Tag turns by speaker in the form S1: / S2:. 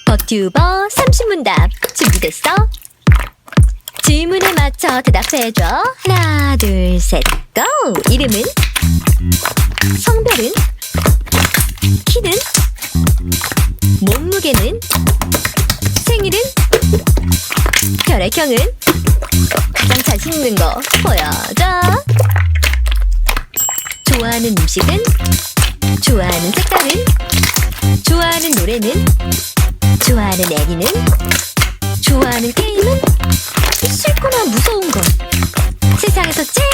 S1: 버튜버 30문답 준비됐어? 질문에 맞춰 대답해줘. 하나, 둘, 셋, 고! 이름은? 성별은? 키는? 몸무게는? 생일은? 혈액형은? 가장 자신 있는 거 보여줘. 좋아하는 음식은? 좋아하는 색깔은? 좋아하는 노래는? 좋아하는 애니는? 좋아하는 게임은? 싫거나 무서운 것. 세상에서 제일